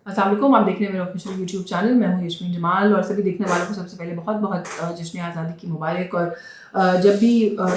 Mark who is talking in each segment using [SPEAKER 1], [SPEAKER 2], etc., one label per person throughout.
[SPEAKER 1] अस्सलाम वालेकुम, आप देख रहे हैं मेरा ऑफिशियल यूट्यूब चैनल। मैं हूँ यशमीन जमाल और सभी देखने वालों को सबसे पहले बहुत बहुत जश्न आज़ादी की मुबारक। और जब भी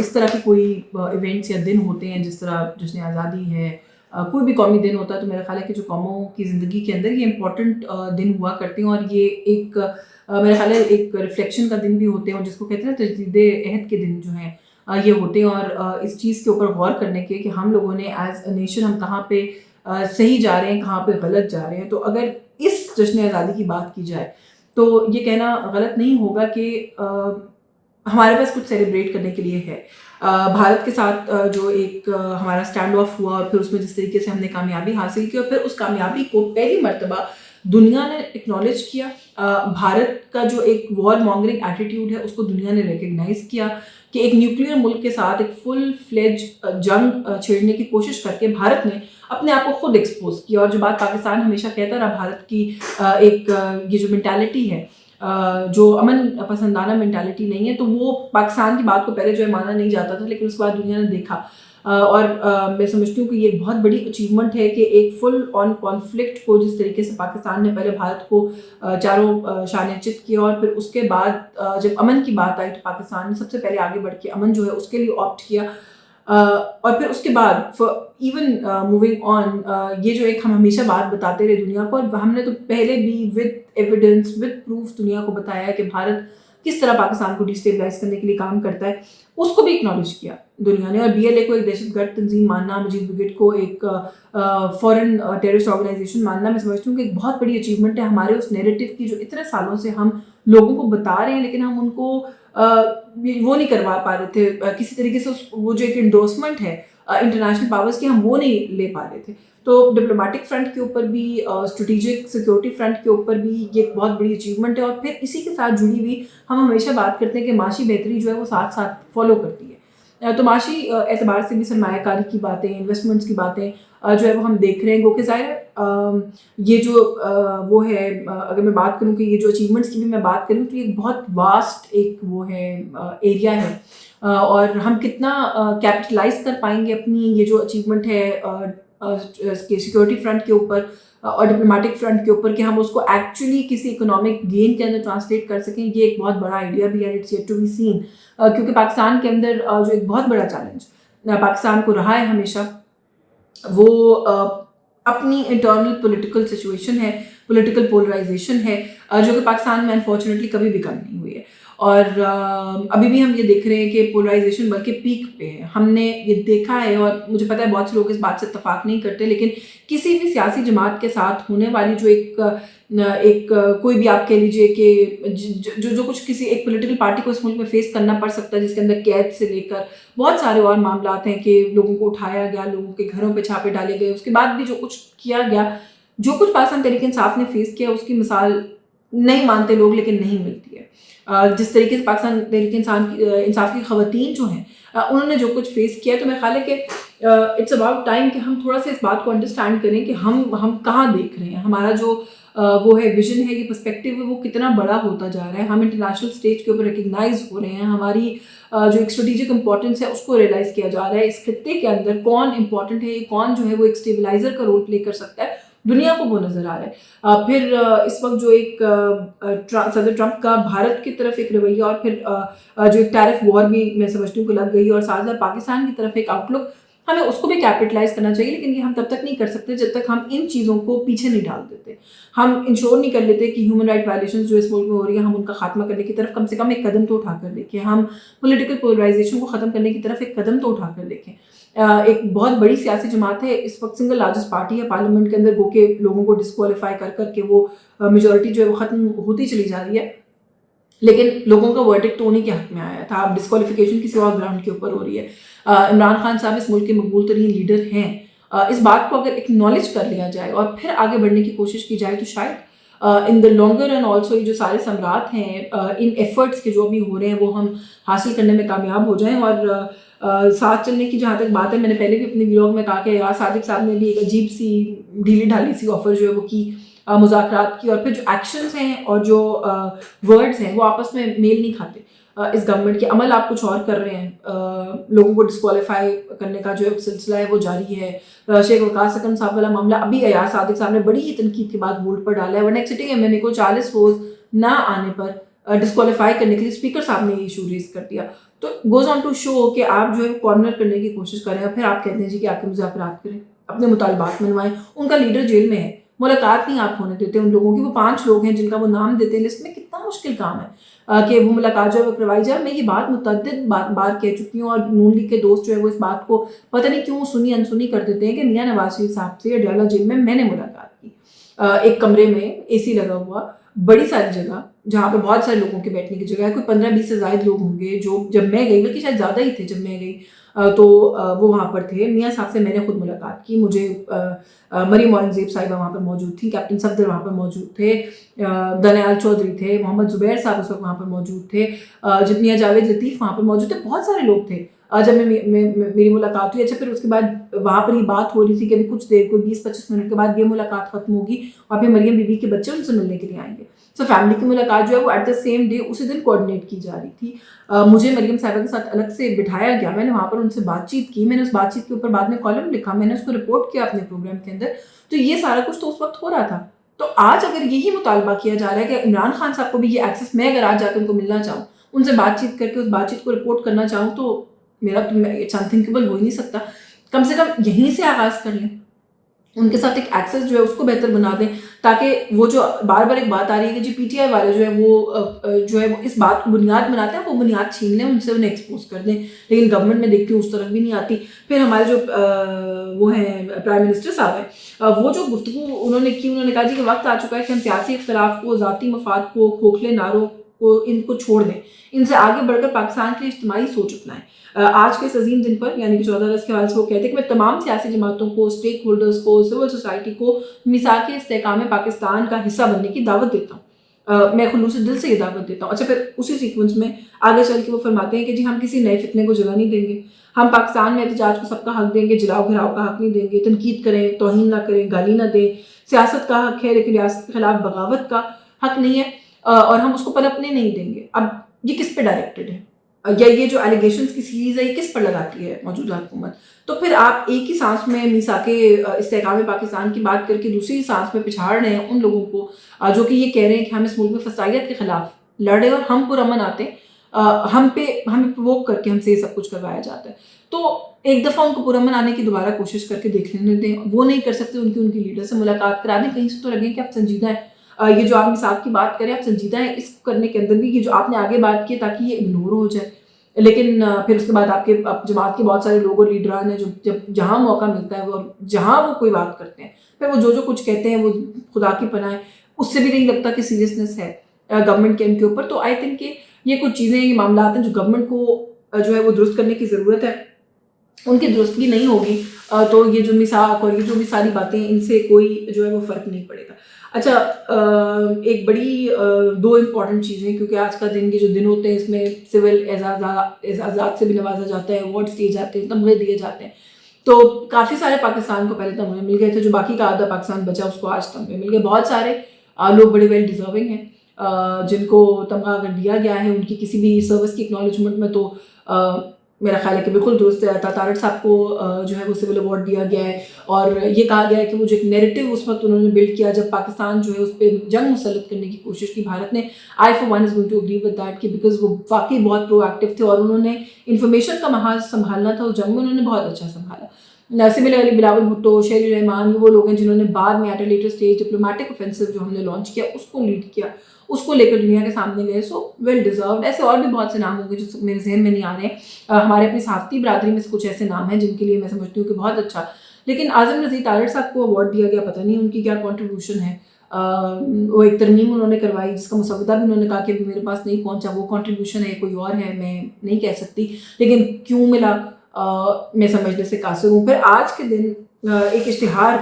[SPEAKER 1] इस तरह के कोई इवेंट्स या दिन होते हैं, जिस तरह जश्न आज़ादी है, कोई भी कौमी दिन होता है, तो मेरा ख्याल है कि जो कौमों की ज़िंदगी के अंदर ये इंपॉर्टेंट दिन हुआ करते हैं। और ये एक मेरा ख्याल है एक रिफ्लेक्शन का दिन भी होते हैं, और जिसको कहते हैं ना तजदीद अहद के दिन जो हैं ये होते हैं। और इस चीज़ के ऊपर गौर करने के कि हम लोगों ने एज अ नेशन हम कहाँ पे सही जा रहे हैं, कहाँ पे गलत जा रहे हैं। तो अगर इस जश्न आज़ादी की बात की जाए तो ये कहना गलत नहीं होगा कि हमारे पास कुछ सेलिब्रेट करने के लिए है। भारत के साथ जो एक हमारा स्टैंड ऑफ हुआ, और फिर उसमें जिस तरीके से हमने कामयाबी हासिल की, और फिर उस कामयाबी को पहली मर्तबा दुनिया ने एक्नॉलेज किया। भारत का जो एक वॉर मॉन्गरिंग एटीट्यूड है उसको दुनिया ने रिकग्नाइज किया कि एक न्यूक्लियर मुल्क के साथ एक फुल फ्लेज जंग छेड़ने की कोशिश करके भारत ने अपने आप को खुद एक्सपोज किया। और जो बात पाकिस्तान हमेशा कहता रहा, भारत की एक ये जो मेंटालिटी है, जो अमन पसंदाना मेंटालिटी नहीं है, तो वो पाकिस्तान की बात को पहले जो है माना नहीं जाता था, लेकिन उसके बाद दुनिया ने देखा। और मैं समझती हूँ कि ये बहुत बड़ी अचीवमेंट है कि एक फुल ऑन कॉन्फ्लिक्ट को जिस तरीके से पाकिस्तान ने पहले भारत को चारों शाने चित किया, और फिर उसके बाद जब अमन की बात आई तो पाकिस्तान ने सबसे पहले आगे बढ़ के अमन जो है उसके लिए ऑप्ट किया। और फिर उसके बाद इवन मूविंग ऑन, ये जो एक हम हमेशा बात बताते रहे दुनिया को, और हमने तो पहले भी विद एविडेंस विद प्रूफ दुनिया को बताया है कि भारत किस तरह पाकिस्तान को डिस्टेबलाइज करने के लिए काम करता है, उसको भी एक्नॉलेज किया दुनिया ने। और BLA को एक दहशतगर्द तंजीम मानना, मजीद ब्रिगेड को एक फॉरेन टेररिस्ट ऑर्गेनाइजेशन मानना, मैं समझती हूँ कि एक बहुत बड़ी अचीवमेंट है हमारे उस नैरेटिव की जो इतने सालों से हम लोगों को बता रहे हैं, लेकिन हम उनको वो नहीं करवा पा रहे थे किसी तरीके से। वो जो एक इंडोर्समेंट है इंटरनेशनल पावर्स की, हम वो नहीं ले पा रहे थे। तो डिप्लोमेटिक फ्रंट के ऊपर भी, स्ट्रेटेजिक सिक्योरिटी फ्रंट के ऊपर भी ये एक बहुत बड़ी अचीवमेंट है। और फिर इसी के साथ जुड़ी हुई हम हमेशा बात करते हैं कि माशी बेहतरी जो है वो साथ साथ फॉलो करती है। तो माशी एतबार से भी सरमायाकारी की बातें, इन्वेस्टमेंट्स की बातें जो है वो हम देख रहे हैं। गो के ज़ाहिर ये जो वो है, अगर मैं बात करूँ कि ये जो अचीवमेंट्स की भी मैं बात करूँ तो ये बहुत वास्ट एक वो है एरिया है, और हम कितना कैपिटलाइज कर पाएंगे अपनी ये जो अचीवमेंट है सिक्योरिटी फ्रंट के ऊपर और डिप्लोमेटिक फ्रंट के ऊपर, कि हम उसको एक्चुअली किसी इकोनॉमिक गेन के अंदर ट्रांसलेट कर सकें, ये एक बहुत बड़ा आइडिया भी है। It's yet to be seen, क्योंकि पाकिस्तान के अंदर जो एक बहुत बड़ा चैलेंज पाकिस्तान को रहा है हमेशा, वो अपनी इंटरनल पॉलिटिकल सिचुएशन है, पॉलिटिकल पोलराइजेशन है, जो कि पाकिस्तान में अनफॉर्चुनेटली कभी भी कम नहीं हुई है। और अभी भी हम ये देख रहे हैं कि पोलराइजेशन बल्कि पीक पे है, हमने ये देखा है। और मुझे पता है बहुत से लोग इस बात से इत्तफाक नहीं करते, लेकिन किसी भी सियासी जमात के साथ होने वाली जो एक कोई भी आप कह लीजिए कि जो कुछ किसी एक पॉलिटिकल पार्टी को इस मुल्क में फेस करना पड़ सकता है, जिसके अंदर कैद से लेकर बहुत सारे और मामला हैं कि लोगों को उठाया गया, लोगों के घरों पे छापे डाले गए, उसके बाद भी जो कुछ किया गया, जो कुछ पाकिस्तान तहरीक इंसाफ ने फेस किया, उसकी मिसाल नहीं मानते लोग, लेकिन नहीं मिलती है। जिस तरीके से पाकिस्तान तहरीक इंसाफ की ख़वातीन जो हैं उन्होंने जो कुछ फेस किया, तो मेरा ख्याल है कि इट्स अबाउट टाइम कि हम थोड़ा सा इस बात को अंडरस्टैंड करें कि हम कहाँ देख रहे हैं, हमारा जो वो है विजन है, ये पर्सपेक्टिव है, वो कितना बड़ा होता जा रहा है। हम इंटरनेशनल स्टेज के ऊपर रिकग्नाइज हो रहे हैं, हमारी जो एक स्ट्रेटेजिक इंपॉर्टेंस है उसको रियलाइज़ किया जा रहा है। इस खित्ते के अंदर कौन इंपॉर्टेंट है, कौन जो है वो एक स्टेबलाइजर का रोल प्ले कर सकता है, दुनिया को वो नज़र आ रहा है। फिर इस वक्त जो एक सदर ट्रंप का भारत की तरफ एक रवैया, और फिर जो एक टैरिफ वॉर भी मैं समझती हूँ कि लग गई, और साथ साथ पाकिस्तान की तरफ एक आउटलुक, हमें उसको भी कैपिटलाइज करना चाहिए। लेकिन ये हम तब तक नहीं कर सकते जब तक हम इन चीज़ों को पीछे नहीं डाल देते, हम इंश्योर नहीं कर लेते कि ह्यूमन राइट वायलेशंस जो इस मुल्क में हो रही है, हम उनका खात्मा करने की तरफ कम से कम एक कदम तो उठाकर देखें, हम पॉलिटिकल पोलराइजेशन को ख़त्म करने की तरफ एक कदम तो उठाकर देखें। एक बहुत बड़ी सियासी जमात है, इस वक्त सिंगल लार्जेस्ट पार्टी है पार्लियामेंट के अंदर, वो के लोगों को डिस्क्वालीफाई कर करके वो मेजॉरिटी जो है वो ख़त्म होती चली जा रही है, लेकिन लोगों का वर्डिक्ट तो उन्हीं के हक में आया था। अब डिस्क्वालिफिकेशन किसी और ग्राउंड के ऊपर हो रही है। इमरान खान साहब इस मुल्क के मकबूल तरीन लीडर हैं। इस बात को अगर एक्नॉलेज कर लिया जाए और फिर आगे बढ़ने की कोशिश की जाए, तो शायद in the longer run also ये जो सारे सम्राट हैं, इन एफर्ट्स के जो अभी हो रहे हैं वो हम हासिल करने में कामयाब हो जाएं। और साथ चलने की जहाँ तक बात है, मैंने पहले भी अपने व्लॉग में कहा कि यार सादिक साहब ने भी एक अजीब सी ढीली ढाली सी ऑफर जो है वो की मुज़ाकरात की, और फिर जो एक्शंस हैं और जो वर्ड्स हैं वो आपस में मेल नहीं खाते। اس گورنمنٹ کے عمل آپ کچھ اور کر رہے ہیں. لوگوں کو ڈسکوالیفائی کرنے کا جو سلسلہ ہے وہ جاری ہے. شیخ وقاص حکم صاحب والا معاملہ ابھی ایاز صادق صاحب نے بڑی ہی تنقید کے بعد ہولڈ پر ڈالا ہے, ورنہ ایک سٹنگ ایم این اے کو 40 روز نہ آنے پر ڈسکوالیفائی کرنے کے لیے اسپیکر صاحب نے یہ ایشو ریز کر دیا. تو گوز آن ٹو شو کہ آپ جو ہے کارنر کرنے کی کوشش کریں اور پھر آپ کہتے ہیں جی کہ آپ کے مذاکرات کریں, اپنے مطالبات منوائیں. ان کا لیڈر جیل میں ہے, ملاقات نہیں آپ ہونے دیتے ان لوگوں کی. وہ 5 لوگ ہیں جن کا وہ نام دیتے ہیں لسٹ میں. کتنا مشکل کام ہے کہ وہ ملاقات جو ہے وہ کروائی جائے. میں یہ بات متعدد بار کہہ چکی ہوں, اور نون لیگ کے دوست جو ہے وہ اس بات کو پتہ نہیں کیوں سنی انسنی کر دیتے ہیں کہ میاں نواز شریف صاحب سے اڈیالہ جیل میں نے ملاقات کی, ایک کمرے میں اے سی لگا ہوا, بڑی ساری جگہ جہاں پہ بہت سارے لوگوں کے بیٹھنے کی جگہ ہے. کوئی 15-20 سے زائد لوگ ہوں گے جو جب میں گئی, بلکہ شاید زیادہ ہی تھے جب میں گئی, تو وہ وہاں پر تھے. میاں صاحب سے میں نے خود ملاقات کی. مجھے مریم اورنگزیب صاحبہ وہاں پر موجود تھیں, کیپٹن صفدر وہاں پر موجود تھے, دانیال چودھری تھے, محمد زبیر صاحب اس وقت وہاں پر موجود تھے, جتنیا جاوید لطیف وہاں پر موجود تھے, بہت سارے لوگ تھے جب میری ملاقات ہوئی. اچھا, پھر اس کے بعد وہاں پر ہی بات ہو رہی تھی کہ ابھی کچھ دیر, کوئی 20-25 منٹ کے بعد یہ ملاقات ختم ہوگی اور پھر مریم بی بی کے بچے ان سے ملنے کے لیے آئیں گے. سو فیملی کی ملاقات جو ہے وہ ایٹ دا سیم ڈے اسی دن کوآرڈینیٹ کی جا رہی تھی. مجھے مریم صاحبہ کے ساتھ الگ سے بٹھایا گیا, میں نے وہاں پر ان سے بات چیت کی, میں نے اس بات چیت کے اوپر بعد میں کالم لکھا, میں نے اس کو رپورٹ کیا اپنے پروگرام کے اندر. تو یہ سارا کچھ تو اس وقت ہو رہا تھا. تو آج اگر یہی مطالبہ کیا جا رہا ہے کہ عمران خان صاحب کو بھی یہ ایکسیس, میں اگر آج جا کے ان کو ملنا چاہوں, ان سے بات چیت کر کے اس بات چیت کو رپورٹ کرنا چاہوں, تو میرا تو اٹس انتھنکیبل ہو ہی نہیں سکتا. کم سے کم یہیں سے آغاز کر لیں, ان کے ساتھ ایک ایکسیس جو ہے اس کو بہتر بنا دیں, تاکہ وہ جو بار بار ایک بات آ رہی ہے کہ جی پی ٹی آئی والے جو ہے وہ اس بات کو بنیاد بناتے ہیں, وہ بنیاد چھین لیں ان سے, انہیں ایکسپوز کر دیں. لیکن گورنمنٹ میں دیکھتی ہوں اس طرف بھی نہیں آتی. پھر ہمارے جو وہ ہیں پرائم منسٹر صاحب ہیں, وہ جو گفتگو انہوں نے کی, انہوں نے کہا جی کہ وقت آ چکا ہے کہ ہم سیاسی اختلاف کو, ذاتی مفاد کو, کھوکھلے نعروں کو, ان کو چھوڑ دیں, ان سے آگے بڑھ کر پاکستان کے لیے اجتماعی سوچ اپنائیں. آج کے اس عظیم دن پر یعنی کہ 14 اگست کے حوالے سے وہ کہتے ہیں کہ میں تمام سیاسی جماعتوں کو, اسٹیک ہولڈرز کو, سول سوسائٹی کو میثاق استحکام پاکستان کا حصہ بننے کی دعوت دیتا ہوں. میں خلوص دل سے یہ دعوت دیتا ہوں. اچھا, پھر اسی سیکوینس میں آگے چل کے وہ فرماتے ہیں کہ جی ہم کسی نئے فتنے کو جگہ نہیں دیں گے, ہم پاکستان میں احتجاج کو سب کا حق دیں گے, جلاؤ گھراؤ کا حق نہیں دیں گے, تنقید کریں, توہین نہ کریں, گالی نہ دیں. سیاست کا حق ہے لیکن ریاست کے خلاف بغاوت کا حق نہیں ہے, اور ہم اس کو پنپنے نہیں دیں گے. اب یہ کس پہ ڈائریکٹڈ ہے, یا یہ جو ایلیگیشنز کی سیریز ہے یہ کس پر لگاتی ہے موجودہ حکومت؟ تو پھر آپ ایک ہی سانس میں میثاق استحکام پاکستان کی بات کر کے دوسری سانس میں پچھاڑ رہے ہیں ان لوگوں کو جو کہ یہ کہہ رہے ہیں کہ ہم اس ملک میں فسادیت کے خلاف لڑے اور ہم پرامن آتے, ہمیں پرووک کر کے ہم سے یہ سب کچھ کروایا جاتا ہے. تو ایک دفعہ ان کو پرامن آنے کی دوبارہ کوشش کر کے دیکھ لینے دیں. وہ نہیں کر سکتے, ان کی لیڈر سے ملاقات کرا دیں, کہیں سے تو لگیں کہ آپ سنجیدہ ہیں. یہ جو آپ میثاق کی بات کریں, آپ سنجیدہ ہیں اس کرنے کے اندر بھی, یہ جو آپ نے آگے بات کی تاکہ یہ اگنور ہو جائے. لیکن پھر اس کے بعد آپ کے جماعت کے بہت سارے لوگ اور لیڈران ہیں جو جب جہاں موقع ملتا ہے وہ جہاں وہ کوئی بات کرتے ہیں, پھر وہ جو کچھ کہتے ہیں وہ خدا کی پناہ ہے, اس سے بھی نہیں لگتا کہ سیریسنس ہے گورنمنٹ کے ان کے اوپر. تو آئی تھنک کہ یہ کچھ چیزیں, یہ معاملات ہیں جو گورنمنٹ کو جو ہے وہ درست کرنے کی ضرورت ہے. ان کی درستگی نہیں ہوگی تو یہ جو میثاق اور یہ جو بھی ساری باتیں, ان سے کوئی جو ہے وہ فرق نہیں پڑے گا. اچھا, ایک بڑی 2 امپورٹنٹ چیزیں, کیونکہ آج کا دن کے جو دن ہوتے ہیں اس میں سول اعزازات سے بھی نوازا جاتا ہے, ایوارڈس دیے جاتے ہیں, تمغے دیے جاتے ہیں. تو کافی سارے پاکستان کو پہلے تمغے مل گئے تھے, جو باقی کا آدھا پاکستان بچا اس کو آج تمغے مل گئے. بہت سارے لوگ بڑے ویل ڈیزرونگ ہیں جن کو تمغہ اگر دیا گیا ہے ان کی کسی بھی سروس کی اکنالجمنٹ میں, تو میرا خیال ہے کہ بالکل درست ہے. طارق صاحب کو جو ہے وہ سول ایوارڈ دیا گیا ہے, اور یہ کہا گیا ہے کہ وہ جو ایک نیریٹو اس وقت انہوں نے بلڈ کیا جب پاکستان جو ہے اس پہ جنگ مسلط کرنے کی کوشش کی بھارت نے, I for one is going to agree with that, کہ بیکاز وہ واقعی بہت پرو ایکٹیو تھے اور انہوں نے انفارمیشن کا محاذ سنبھالنا تھا اس جنگ میں, انہوں نے بہت اچھا سنبھالا. سملرلی بلاول بھٹو, شہری رحمان, یہ وہ لوگ ہیں جنہوں نے بعد میں at a later stage diplomatic offensive جو ہم نے لانچ کیا اس کو لیڈ کیا, اس کو لے کر دنیا کے سامنے گئے. سو ویل ڈیزروڈ. ایسے اور بھی بہت سے نام ہوں گے جو میرے ذہن میں نہیں آ رہے ہیں. ہمارے اپنی صحافتی برادری میں سے کچھ ایسے نام ہیں جن کے لیے میں سمجھتی ہوں کہ بہت اچھا. لیکن اعظم نذیر طارق صاحب کو ایوارڈ دیا گیا, پتہ نہیں ان کی کیا کنٹریبیوشن ہے. وہ ایک ترمیم انہوں نے کروائی جس کا مسودہ بھی انہوں نے کہا کہ ابھی میرے پاس نہیں پہنچا, وہ کنٹریبیوشن ہے, کوئی اور ہے, میں نہیں کہہ سکتی. لیکن کیوں ملا میں سمجھنے سے قاصر ہوں. پھر آج کے دن ایک اشتہار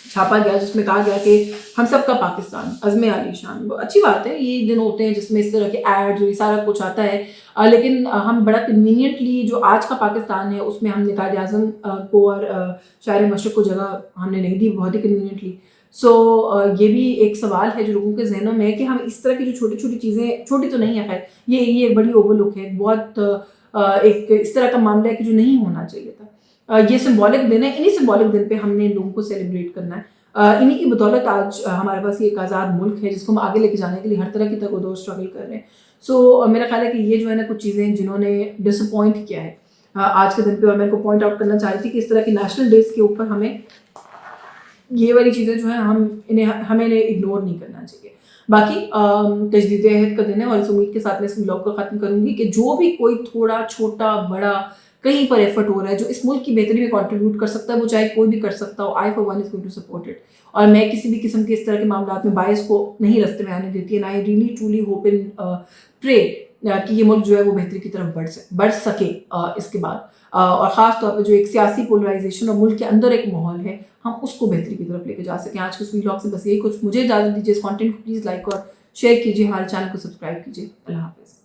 [SPEAKER 1] چھاپا گیا جس میں کہا گیا کہ ہم سب کا پاکستان عزم عالی شان. اچھی بات ہے, یہ دن ہوتے ہیں جس میں اس طرح کے ایڈ جو یہ سارا کچھ آتا ہے, لیکن ہم بڑا کنوینئنٹلی جو آج کا پاکستان ہے اس میں ہم نے قائد اعظم کو اور شاعر مشرق کو جگہ ہم نے نہیں دی, بہت ہی کنوینئنٹلی. सो ये भी एक सवाल है जो लोगों के ज़हनों में है कि हम इस तरह की जो छोटी-छोटी चीज़ें, छोटी तो नहीं है खैर, ये एक बड़ी ओवरलुक है, बहुत एक इस तरह का मामला है कि जो नहीं होना चाहिए था। ये सिंबॉलिक दिन है, इन्हीं सिंबॉलिक दिन पे हमने इन लोगों को सेलिब्रेट करना है। इन्हीं की बदौलत आज हमारे पास ये एक आज़ाद मुल्क है जिसको हम आगे लेके जाने के लिए हर तरह की तगोदो स्ट्रगल कर रहे हैं। सो मेरा ख्याल है कि ये जो है ना कुछ चीज़ें जिन्होंने डिसअपॉइंट किया है आज के दिन पे, और मैं इनको पॉइंट आउट करना चाह रही थी कि इस तरह की नेशनल डेज़ के ऊपर हमें ये वाली चीज़ें जो हैं हमें इन्हें इग्नोर नहीं करना चाहिए। बाकी तजदीद अहद का दिन है और इस उम्मीद के साथ मैं इस व्लॉग को ख़त्म करूँगी कि जो भी कोई थोड़ा छोटा बड़ा कहीं पर एफर्ट हो रहा है जो इस मुल्क की बेहतरी में कंट्रीब्यूट कर सकता है, वो चाहे कोई भी कर सकता हो, I for one is going to support it. और मैं किसी भी किस्म के इस तरह के मामलात में बायस को नहीं रास्ते में आने देती, and I really truly hope and pray कि ये मुल्क जो है वो बेहतरी की तरफ बढ़ सके इसके बाद। और ख़ास तौर पे जो एक सियासी पोलराइजेशन और मुल्क के अंदर एक माहौल है, हम उसको बेहतरी की तरफ लेके जा सकें। आज के इस व्लॉग से बस यही कुछ। मुझे इजाज़त दीजिए। इस कंटेंट को प्लीज़ लाइक और शेयर कीजिए, हमारे चैनल को सब्सक्राइब कीजिए। अल्लाह हाफ़िज़।